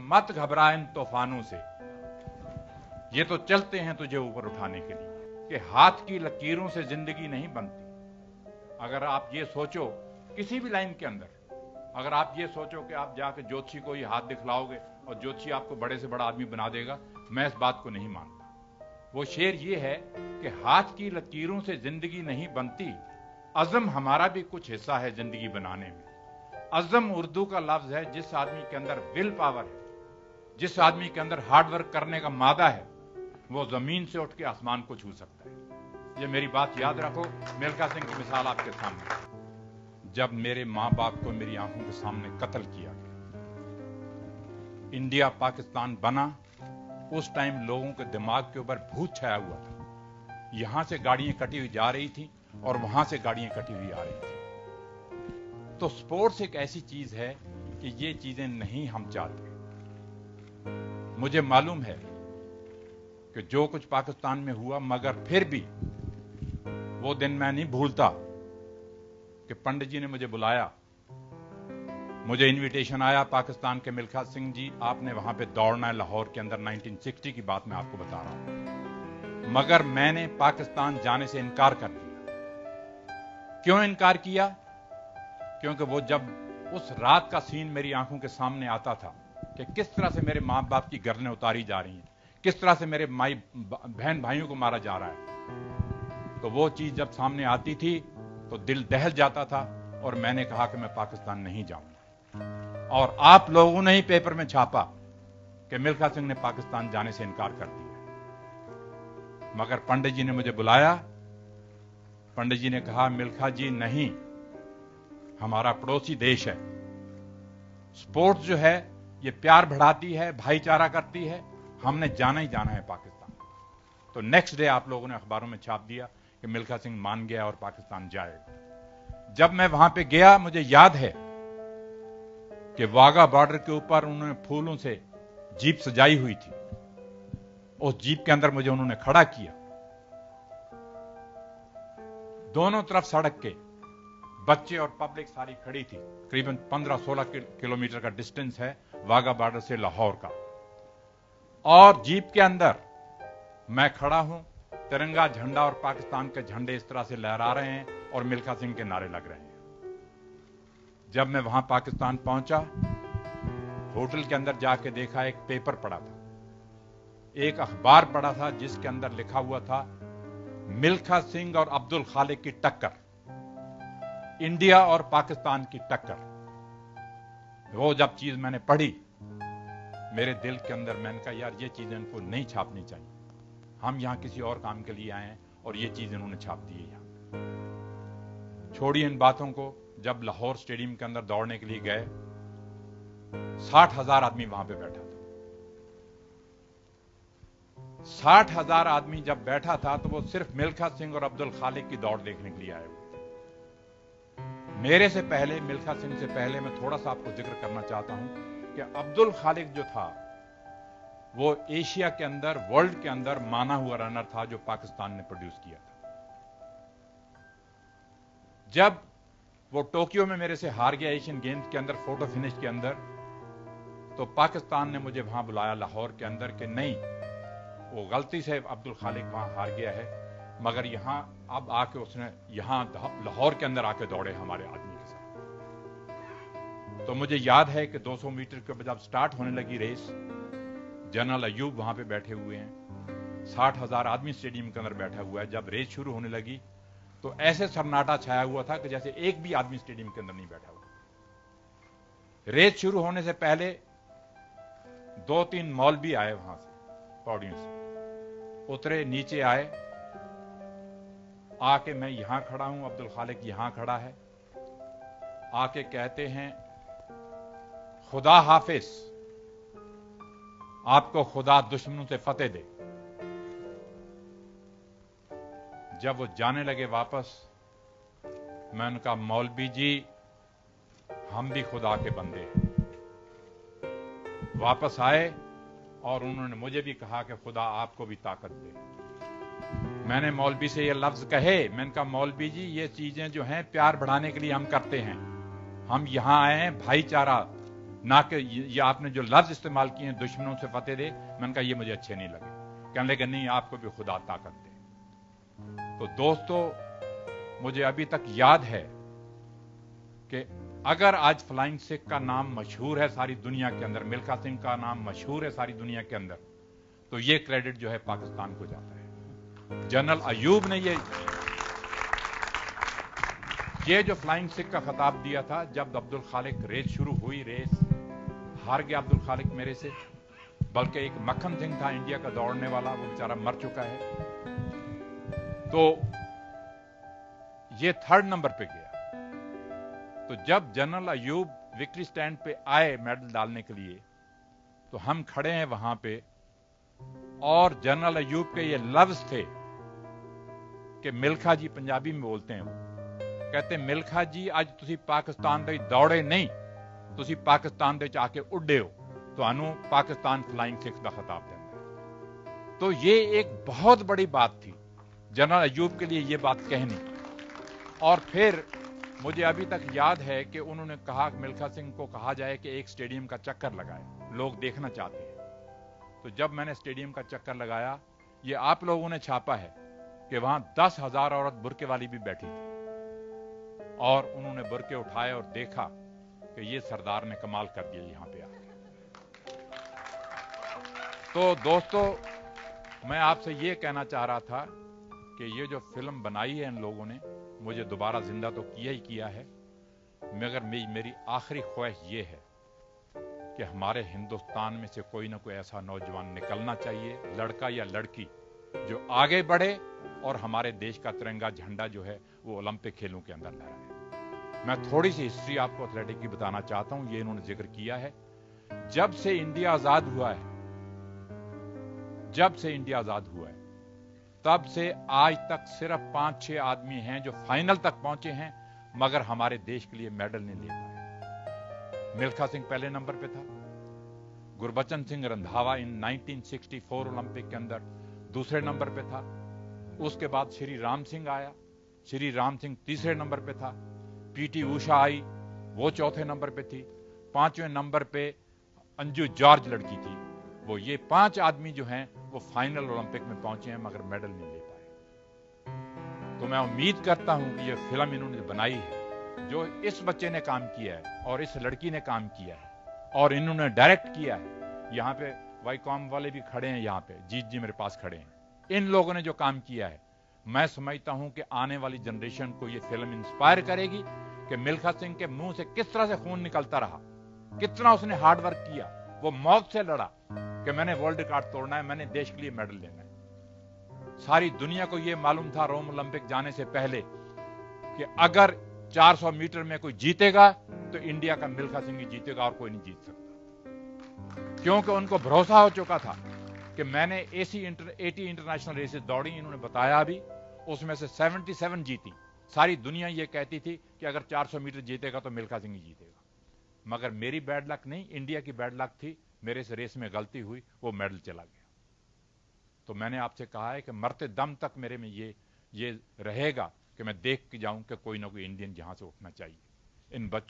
मत घबरा इन तूफानों से, ये तो चलते हैं तुझे ऊपर उठाने के लिए, कि हाथ की लकीरों से जिंदगी नहीं बनती। अगर आप ये सोचो किसी भी लाइन के अंदर, अगर आप ये सोचो कि आप जाके ज्योतिषी को ये हाथ दिखलाओगे और ज्योतिषी आपको बड़े से बड़ा आदमी बना देगा, मैं इस बात को नहीं मानता। वो शेर ये है कि हाथ की लकीरों से जिंदगी नहीं बनती, अज़म हमारा भी कुछ हिस्सा है जिंदगी बनाने में। अज़म उर्दू का लफ्ज है, जिस आदमी के अंदर विल पावर है, जिस आदमी के अंदर हार्ड वर्क करने का मादा है, वो जमीन से उठ के आसमान को छू सकता है। ये मेरी बात याद रखो। मिल्खा सिंह की मिसाल आपके सामने। जब मेरे मां बाप को मेरी आंखों के सामने कत्ल किया गया, इंडिया पाकिस्तान बना, उस टाइम लोगों के दिमाग के ऊपर भूत छाया हुआ था। यहां से गाड़ियां कटी हुई जा रही थी और वहां से गाड़ियां कटी हुई आ रही थी। तो स्पोर्ट्स एक ऐसी चीज है कि ये चीजें नहीं हम चाहते। मुझे मालूम है कि जो कुछ पाकिस्तान में हुआ, मगर फिर भी वो दिन मैं नहीं भूलता कि पंडित जी ने मुझे बुलाया, मुझे इनविटेशन आया पाकिस्तान के मिल्खा सिंह जी, आपने वहां पे दौड़ना है लाहौर के अंदर। 1960 की बात मैं आपको बता रहा हूं, मगर मैंने पाकिस्तान जाने से इनकार कर दिया। क्यों इनकार किया? क्योंकि वो जब उस रात का सीन मेरी आंखों के सामने आता था कि किस तरह से मेरे मां बाप की गर्दनें उतारी जा रही हैं, किस तरह से मेरे बहन भाइयों को मारा जा रहा है, तो वो चीज जब सामने आती थी तो दिल दहल जाता था और मैंने कहा कि मैं पाकिस्तान नहीं जाऊंगा। और आप लोगों ने ही पेपर में छापा कि मिल्खा सिंह ने पाकिस्तान जाने से इनकार कर दिया। मगर पंडित जी ने मुझे बुलाया, पंडित जी ने कहा मिल्खा जी नहीं, हमारा पड़ोसी देश है, स्पोर्ट्स जो है ये प्यार बढ़ाती है, भाईचारा करती है, हमने जाना ही जाना है पाकिस्तान। तो नेक्स्ट डे आप लोगों ने अखबारों में छाप दिया कि मिल्खा सिंह मान गया और पाकिस्तान जाएगा। जब मैं वहां पे गया, मुझे याद है कि वाघा बॉर्डर के ऊपर उन्होंने फूलों से जीप सजाई हुई थी। उस जीप के अंदर मुझे उन्होंने खड़ा किया, दोनों तरफ सड़क के बच्चे और पब्लिक सारी खड़ी थी। करीबन 15-16 किलोमीटर का डिस्टेंस है वाघा बॉर्डर से लाहौर का, और जीप के अंदर मैं खड़ा हूं, तिरंगा झंडा और पाकिस्तान के झंडे इस तरह से लहरा रहे हैं और मिल्खा सिंह के नारे लग रहे हैं। जब मैं वहां पाकिस्तान पहुंचा, होटल के अंदर जाके देखा, एक पेपर पड़ा था, एक अखबार पड़ा था जिसके अंदर लिखा हुआ था मिल्खा सिंह और अब्दुल खालिक की टक्कर, इंडिया और पाकिस्तान की टक्कर। वो जब चीज मैंने पढ़ी, मेरे दिल के अंदर मैंने कहा यार ये चीजें इनको नहीं छापनी चाहिए, हम यहां किसी और काम के लिए आए हैं और ये चीज इन्होंने छाप दी है यहां। छोड़िए इन बातों को। जब लाहौर स्टेडियम के अंदर दौड़ने के लिए गए, 60,000 आदमी वहां पे बैठा था। 60,000 आदमी जब बैठा था तो वो सिर्फ मिल्खा सिंह और अब्दुल खालिक की दौड़ देखने के लिए आए हुए थे। मेरे से पहले, मिल्खा सिंह से पहले, मैं थोड़ा सा आपको जिक्र करना चाहता हूं कि अब्दुल खालिक जो था वो एशिया के अंदर, वर्ल्ड के अंदर माना हुआ रनर था जो पाकिस्तान ने प्रोड्यूस किया था। जब वो टोक्यो में मेरे से हार गया एशियन गेम्स के अंदर, फोटो फिनिश के अंदर, तो पाकिस्तान ने मुझे वहां बुलाया लाहौर के अंदर कि नहीं, वो गलती से अब्दुल खालिक वहां हार गया है, मगर यहां अब आके उसने यहां लाहौर के अंदर आके दौड़े हमारे आदमी के साथ। तो मुझे याद है कि 200 मीटर के जब स्टार्ट होने लगी रेस, जनरल अयूब वहां पे बैठे हुए हैं, 60,000 आदमी स्टेडियम के अंदर बैठा हुआ है। जब रेस शुरू होने लगी तो ऐसे सन्नाटा छाया हुआ था कि जैसे एक भी आदमी स्टेडियम के अंदर नहीं बैठा हुआ। रेस शुरू होने से पहले 2-3 मौलवी आए वहां से, पौड़ियों से उतरे, नीचे आए, आके मैं यहां खड़ा हूं, अब्दुल खालिक यहां खड़ा है, आके कहते हैं खुदा हाफिज, आपको खुदा दुश्मनों से फतेह दे। जब वो जाने लगे वापस, मैं उनका मौलवी जी हम भी खुदा के बंदे हैं। वापस आए और उन्होंने मुझे भी कहा कि खुदा आपको भी ताकत दे। मैंने मौलवी से ये लफ्ज कहे, मैंने कहा मौलवी जी ये चीजें जो हैं प्यार बढ़ाने के लिए हम करते हैं, हम यहां आए हैं भाईचारा ना कि ये आपने जो लफ्ज इस्तेमाल किए हैं दुश्मनों से फतेह दे, मैंने कहा ये मुझे अच्छे नहीं लगे। कहने लगे नहीं, आपको भी खुदा ताकत दे। तो दोस्तों, मुझे अभी तक याद है कि अगर आज फ्लाइंग सिख का नाम मशहूर है सारी दुनिया के अंदर, मिल्खा सिंह का नाम मशहूर है सारी दुनिया के अंदर, तो ये क्रेडिट जो है पाकिस्तान को जाता है। जनरल अयूब ने ये जो फ्लाइंग सिख का खिताब दिया था, जब अब्दुल खालिक रेस शुरू हुई, रेस हार गया अब्दुल खालिक मेरे से, बल्कि एक मक्खन सिंह था इंडिया का दौड़ने वाला, वो बेचारा मर चुका है, तो ये 3rd नंबर पे गया। तो जब जनरल अयूब विक्ट्री स्टैंड पे आए मेडल डालने के लिए, तो हम खड़े हैं वहां पे, और जनरल अयूब के ये लफ्ज थे कि मिल्खा जी, पंजाबी में बोलते हैं वो, कहते मिल्खा जी आज तुसी पाकिस्तान दे दौड़े नहीं, तुसी पाकिस्तान दे आके उड्डे हो, तो पाकिस्तान फ्लाइंग सिख का खिताब देता है। तो ये एक बहुत बड़ी बात थी जनरल अयूब के लिए ये बात कहनी। और फिर मुझे अभी तक याद है कि उन्होंने कहा, मिल्खा सिंह को कहा जाए कि एक स्टेडियम का चक्कर लगाए, लोग देखना चाहते हैं। तो जब मैंने स्टेडियम का चक्कर लगाया, ये आप लोगों ने छापा है कि वहां 10,000 औरत बुरके वाली भी बैठी थी, और उन्होंने बुरके उठाए और देखा कि ये सरदार ने कमाल कर दिया यहां पे आके। तो दोस्तों, मैं आपसे ये कहना चाह रहा था कि ये जो फिल्म बनाई है इन लोगों ने, मुझे दोबारा जिंदा तो किया ही किया है, मगर मेरी आखिरी ख्वाहिश ये है कि हमारे हिंदुस्तान में से कोई ना कोई ऐसा नौजवान निकलना चाहिए, लड़का या लड़की, जो आगे बढ़े और हमारे देश का तिरंगा झंडा जो है वो ओलंपिक खेलों के अंदर लहराए। मैं थोड़ी सी हिस्ट्री आपको एथलेटिक की बताना चाहता हूं, ये इन्होंने जिक्र किया है। जब से इंडिया आजाद हुआ है, तब से आज तक सिर्फ 5-6 आदमी हैं जो फाइनल तक पहुंचे हैं, मगर हमारे देश के लिए मेडल नहीं ले पाए। मिल्खा सिंह पहले नंबर पे था, गुरबचन सिंह रंधावा इन 1964 ओलंपिक के अंदर दूसरे नंबर पे था, उसके बाद श्री राम सिंह आया, श्री राम सिंह तीसरे नंबर पे था, पीटी उषा आई, वो चौथे नंबर पे थी, 5वें नंबर पे अंजू जॉर्ज लड़की थी। वो ये 5 आदमी जो हैं वो फाइनल ओलंपिक में पहुंचे हैं, मगर मेडल नहीं ले पाए। तो मैं उम्मीद करता हूं कि ये फिल्म इन्होंने बनाई है, जो इस बच्चे ने काम किया है और इस लड़की ने काम किया है और इन्होंने डायरेक्ट किया है। यहाँ पे वाईकॉम वाले भी खड़े हैं, यहाँ पे जीत जी मेरे पास खड़े हैं। इन लोगों ने जो काम किया है, मैं समझता हूं कि आने वाली जनरेशन को ये फिल्म इंस्पायर करेगी कि मिल्खा सिंह के मुंह से किस तरह से खून निकलता रहा, कितना उसने हार्ड वर्क किया, वो मौत से लड़ा कि मैंने वर्ल्ड रिकॉर्ड तोड़ना है, मैंने देश के लिए मेडल लेना है। सारी दुनिया को यह मालूम था रोम ओलंपिक जाने से पहले कि अगर 400 मीटर में कोई जीतेगा तो इंडिया का मिल्खा सिंह ही जीतेगा और कोई नहीं जीत सकता, क्योंकि उनको भरोसा हो चुका था कि मैंने 80 इंटरनेशनल रेसेस दौड़ी, इन्होंने बताया अभी, उसमें से 77 जीती। सारी दुनिया ये कहती थी कि अगर 400 मीटर जीतेगा तो मिल्खा सिंह ही जीतेगा, मगर मेरी बैड लक नहीं, इंडिया की बैड लक थी, मेरे से रेस में गलती हुई, वो मेडल चला गया। तो मैंने आपसे कहा है कि मरते दम तक मेरे में ये रहेगा कि मैं देख के जाऊं कि कोई ना कोई इंडियन यहां से उठना चाहिए। इन बच्चों